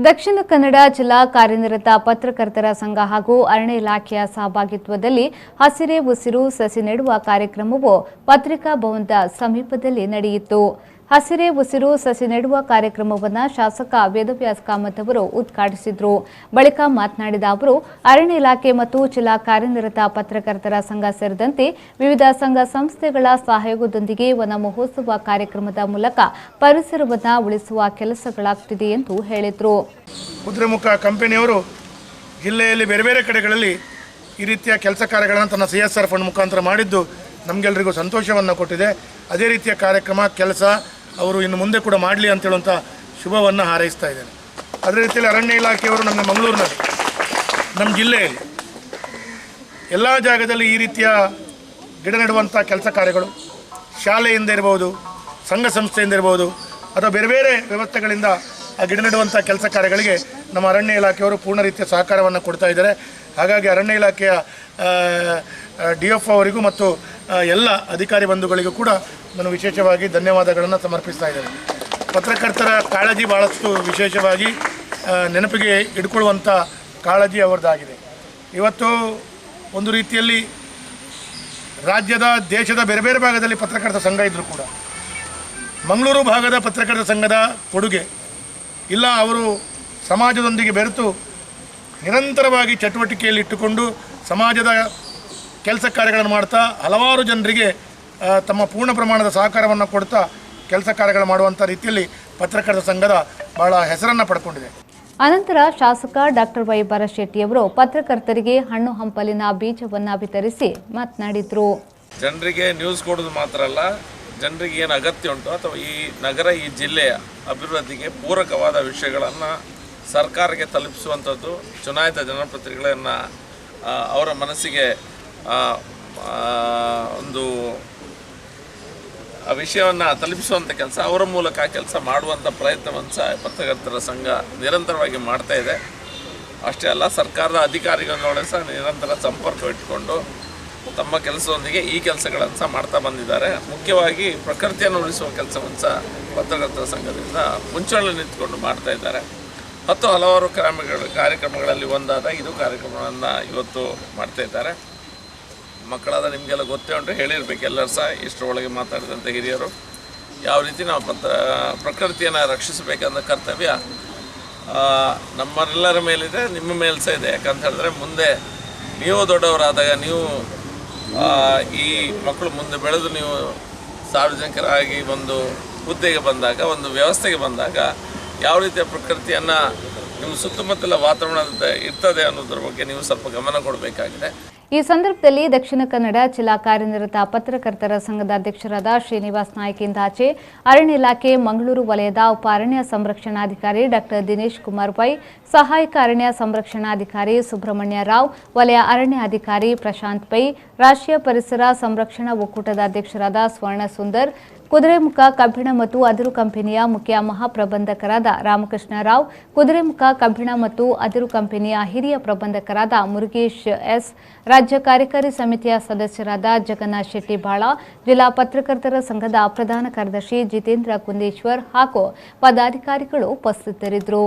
ದಕ್ಷಿಣ ಕನ್ನಡ ಜಿಲ್ಲಾ ಕಾರ್ಯನಿರತ ಪತ್ರಕರ್ತರ ಸಂಘ ಹಾಗೂ ಅರಣ್ಯ ಇಲಾಖೆಯ ಸಹಭಾಗಿತ್ವದಲ್ಲಿ ಹಸಿರೇ ಉಸಿರು ಸಸಿ ನೆಡುವ ಕಾರ್ಯಕ್ರಮವು ಪತ್ರಿಕಾ ಭವನದ ಸಮೀಪದಲ್ಲಿ ನಡೆಯಿತು. ಹಸಿರೇ ಉಸಿರು ಸಸಿ ನೆಡುವ ಕಾರ್ಯಕ್ರಮವನ್ನು ಶಾಸಕ ವೇದವ್ಯಾಸ್ ಕಾಮತ್ ಅವರು ಉದ್ಘಾಟಿಸಿದರು. ಬಳಿಕ ಮಾತನಾಡಿದ ಅವರು, ಅರಣ್ಯ ಇಲಾಖೆ ಮತ್ತು ಜಿಲ್ಲಾ ಕಾರ್ಯನಿರತ ಪತ್ರಕರ್ತರ ಸಂಘ ಸೇರಿದಂತೆ ವಿವಿಧ ಸಂಘ ಸಂಸ್ಥೆಗಳ ಸಹಯೋಗದೊಂದಿಗೆ ವನ ಮಹೋತ್ಸವ ಕಾರ್ಯಕ್ರಮದ ಮೂಲಕ ಪರಿಸರವನ್ನು ಉಳಿಸುವ ಕೆಲಸಗಳಾಗುತ್ತಿದೆ ಎಂದು ಹೇಳಿದರು. ಕುದುರೆಮುಖ ಕಂಪನಿಯವರು ಜಿಲ್ಲೆಯಲ್ಲಿ ಬೇರೆ ಬೇರೆ ಕಡೆಗಳಲ್ಲಿ ಈ ರೀತಿಯ ಕೆಲಸ ಕಾರ್ಯಗಳನ್ನು ತನ್ನ CSR ಫಂಡ್ ಮುಖಾಂತರ ಮಾಡಿದ್ದು ನಮಗೆಲ್ಲರಿಗೂ ಸಂತೋಷವನ್ನು ಕೊಟ್ಟಿದೆ. ಅದೇ ರೀತಿಯ ಕಾರ್ಯಕ್ರಮ ಕೆಲಸ ಅವರು ಇನ್ನು ಮುಂದೆ ಕೂಡ ಮಾಡಲಿ ಅಂತ ಹೇಳುವಂಥ ಶುಭವನ್ನು ಹಾರೈಸ್ತಾ ಇದ್ದೇನೆ. ಅದೇ ರೀತಿಯಲ್ಲಿ ಅರಣ್ಯ ಇಲಾಖೆಯವರು ನಮ್ಮ ಮಂಗಳೂರಿನಲ್ಲಿ ನಮ್ಮ ಜಿಲ್ಲೆಯಲ್ಲಿ ಎಲ್ಲ ಜಾಗದಲ್ಲಿ ಈ ರೀತಿಯ ಗಿಡ ನೆಡುವಂಥ ಕೆಲಸ ಕಾರ್ಯಗಳು ಶಾಲೆಯಿಂದ ಇರ್ಬೋದು, ಸಂಘ ಸಂಸ್ಥೆಯಿಂದ ಇರ್ಬೋದು ಅಥವಾ ಬೇರೆ ಬೇರೆ ವ್ಯವಸ್ಥೆಗಳಿಂದ ಆ ಗಿಡ ನೆಡುವಂಥ ಕೆಲಸ ಕಾರ್ಯಗಳಿಗೆ ನಮ್ಮ ಅರಣ್ಯ ಇಲಾಖೆಯವರು ಪೂರ್ಣ ರೀತಿಯ ಸಹಕಾರವನ್ನು ಕೊಡ್ತಾ ಇದ್ದಾರೆ. ಹಾಗಾಗಿ ಅರಣ್ಯ ಇಲಾಖೆಯ DF ಅವರಿಗೂ ಮತ್ತು ಎಲ್ಲ ಅಧಿಕಾರಿ ಬಂಧುಗಳಿಗೂ ಕೂಡ ನಾನು ವಿಶೇಷವಾಗಿ ಧನ್ಯವಾದಗಳನ್ನು ಸಮರ್ಪಿಸ್ತಾ ಇದ್ದೇನೆ. ಪತ್ರಕರ್ತರ ಕಾಳಜಿ ಭಾಳಷ್ಟು ವಿಶೇಷವಾಗಿ ನೆನಪಿಗೆ ಇಟ್ಕೊಳ್ಳುವಂಥ ಕಾಳಜಿ ಅವರದ್ದಾಗಿದೆ. ಇವತ್ತು ಒಂದು ರೀತಿಯಲ್ಲಿ ರಾಜ್ಯದ ದೇಶದ ಬೇರೆ ಬೇರೆ ಭಾಗದಲ್ಲಿ ಪತ್ರಕರ್ತರ ಸಂಘ ಇದ್ದರೂ ಕೂಡ ಮಂಗಳೂರು ಭಾಗದ ಪತ್ರಕರ್ತರ ಸಂಘದ ಕೊಡುಗೆ ಇಲ್ಲ, ಅವರು ಸಮಾಜದೊಂದಿಗೆ ಬೆರೆತು ನಿರಂತರವಾಗಿ ಚಟುವಟಿಕೆಯಲ್ಲಿ ಇಟ್ಟುಕೊಂಡು ಸಮಾಜದ ಕೆಲಸ ಕಾರ್ಯಗಳನ್ನು ಮಾಡ್ತಾ ಹಲವಾರು ಜನರಿಗೆ ತಮ್ಮ ಪೂರ್ಣ ಪ್ರಮಾಣದ ಸಹಕಾರವನ್ನು ಕೊಡ್ತಾ ಕೆಲಸ ಕಾರ್ಯಗಳು ಮಾಡುವಂಥ ರೀತಿಯಲ್ಲಿ ಪತ್ರಕರ್ತರ ಸಂಘದ ಬಹಳ ಹೆಸರನ್ನು ಪಡ್ಕೊಂಡಿದೆ. ಅನಂತರ ಶಾಸಕ ಡಾಕ್ಟರ್ ವೈ ಭರಶೆಟ್ಟಿಯವರು ಪತ್ರಕರ್ತರಿಗೆ ಹಣ್ಣು ಹಂಪಲಿನ ಬೀಜವನ್ನು ವಿತರಿಸಿ ಮಾತನಾಡಿದರು. ಜನರಿಗೆ ನ್ಯೂಸ್ ಕೊಡೋದು ಮಾತ್ರ ಅಲ್ಲ, ಜನರಿಗೆ ಏನು ಅಗತ್ಯ ಉಂಟು ಅಥವಾ ಈ ನಗರ ಈ ಜಿಲ್ಲೆಯ ಅಭಿವೃದ್ಧಿಗೆ ಪೂರಕವಾದ ವಿಷಯಗಳನ್ನು ಸರ್ಕಾರಕ್ಕೆ ತಲುಪಿಸುವಂಥದ್ದು, ಚುನಾಯಿತ ಜನಪ್ರತಿನಿಧಿಗಳನ್ನು ಅವರ ಮನಸ್ಸಿಗೆ ಒಂದು ಆ ವಿಷಯವನ್ನು ತಲುಪಿಸುವಂಥ ಕೆಲಸ, ಅವರ ಮೂಲಕ ಕೆಲಸ ಮಾಡುವಂಥ ಪ್ರಯತ್ನವನ್ನು ಸಹ ಪತ್ರಕರ್ತರ ಸಂಘ ನಿರಂತರವಾಗಿ ಮಾಡ್ತಾ ಇದೆ. ಅಷ್ಟೇ ಅಲ್ಲ, ಸರ್ಕಾರದ ಅಧಿಕಾರಿಗಳನ್ನೊಳಗೆ ಸಹ ನಿರಂತರ ಸಂಪರ್ಕ ಇಟ್ಕೊಂಡು ತಮ್ಮ ಕೆಲಸದೊಂದಿಗೆ ಈ ಕೆಲಸಗಳನ್ನು ಸಹ ಮಾಡ್ತಾ ಬಂದಿದ್ದಾರೆ. ಮುಖ್ಯವಾಗಿ ಪ್ರಕೃತಿಯನ್ನು ಉಳಿಸುವ ಕೆಲಸವನ್ನು ಸಹ ಪತ್ರಕರ್ತರ ಸಂಘದಿಂದ ಮುಂಚೂಣಿ ನಿಂತುಕೊಂಡು ಮಾಡ್ತಾ ಇದ್ದಾರೆ. ಹಲವಾರು ಕಾರ್ಯಕ್ರಮಗಳಲ್ಲಿ ಒಂದಾದ ಇದು ಕಾರ್ಯಕ್ರಮವನ್ನು ಇವತ್ತು ಮಾಡ್ತಾ ಇದ್ದಾರೆ. ಮಕ್ಕಳಾದ ನಿಮಗೆಲ್ಲ ಗೊತ್ತೇ ಉಂಟು, ಹೇಳಿರ್ಬೇಕು ಎಲ್ಲರೂ ಸಹ ಇಷ್ಟರೊಳಗೆ ಮಾತಾಡಿದಂಥ ಹಿರಿಯರು ಯಾವ ರೀತಿ ನಾವು ಪ್ರಕೃತಿಯನ್ನು ರಕ್ಷಿಸಬೇಕಂದ ಕರ್ತವ್ಯ ನಮ್ಮೆಲ್ಲರ ಮೇಲಿದೆ, ನಿಮ್ಮ ಮೇಲೆ ಸಹ ಇದೆ. ಯಾಕಂತ ಹೇಳಿದ್ರೆ ಮುಂದೆ ನೀವು ದೊಡ್ಡವರಾದಾಗ, ನೀವು ಈ ಮಕ್ಕಳು ಮುಂದೆ ಬೆಳೆದು ನೀವು ಸಾರ್ವಜನಿಕರಾಗಿ ಒಂದು ಹುದ್ದೆಗೆ ಬಂದಾಗ, ಒಂದು ವ್ಯವಸ್ಥೆಗೆ ಬಂದಾಗ ಯಾವ ರೀತಿಯ ಪ್ರಕೃತಿಯನ್ನು ನಿಮ್ಮ ಸುತ್ತಮುತ್ತಲ ವಾತಾವರಣ ಇರ್ತದೆ ಅನ್ನೋದ್ರ ಬಗ್ಗೆ ನೀವು ಸ್ವಲ್ಪ ಗಮನ ಕೊಡಬೇಕಾಗಿದೆ. ಈ ಸಂದರ್ಭದಲ್ಲಿ ದಕ್ಷಿಣ ಕನ್ನಡ ಜಿಲ್ಲಾ ಕಾರ್ಯನಿರತ ಪತ್ರಕರ್ತರ ಸಂಘದ ಅಧ್ಯಕ್ಷರಾದ ಶ್ರೀನಿವಾಸ್ ನಾಯ್ಕ ಇಂದಾಚೆ, ಅರಣ್ಯ ಇಲಾಖೆ ಮಂಗಳೂರು ವಲಯದ ಉಪ ಅರಣ್ಯ ಸಂರಕ್ಷಣಾಧಿಕಾರಿ ಡಾಕ್ಟರ್ ದಿನೇಶ್ ಕುಮಾರ್ ವೈ, ಸಹಾಯಕ ಅರಣ್ಯ ಸಂರಕ್ಷಣಾಧಿಕಾರಿ ಸುಬ್ರಹ್ಮಣ್ಯ ರಾವ್, ವಲಯ ಅರಣ್ಯ ಅಧಿಕಾರಿ ಪ್ರಶಾಂತ್ ಪೈ, ರಾಷ್ಟ್ರೀಯ ಪರಿಸರ ಸಂರಕ್ಷಣಾ ಒಕ್ಕೂಟದ ಅಧ್ಯಕ್ಷರಾದ ಸ್ವರ್ಣ ಸುಂದರ್, ಕುದುರೆಮುಖ ಕಬ್ಬಿಣ ಮತ್ತು ಅದಿರು ಕಂಪನಿಯ ಮುಖ್ಯ ಮಹಾಪ್ರಬಂಧಕರಾದ ರಾಮಕೃಷ್ಣ ರಾವ್, ಕುದುರೆಮುಖ ಕಬ್ಬಿಣ ಮತ್ತು ಅದಿರು ಕಂಪನಿಯ ಹಿರಿಯ ಪ್ರಬಂಧಕರಾದ ಮುರುಗೇಶ್ ಎಸ್, ರಾಜ್ಯ ಕಾರ್ಯಕಾರಿ ಸಮಿತಿಯ ಸದಸ್ಯರಾದ ಜಗನ್ನಾಥ್ ಶೆಟ್ಟಿ ಬಾಳ, ಜಿಲ್ಲಾ ಪತ್ರಕರ್ತರ ಸಂಘದ ಪ್ರಧಾನ ಕಾರ್ಯದರ್ಶಿ ಜಿತೇಂದ್ರ ಕುಂದೇಶ್ವರ್ ಹಾಗೂ ಪದಾಧಿಕಾರಿಗಳು ಉಪಸ್ಥಿತರಿದ್ದರು.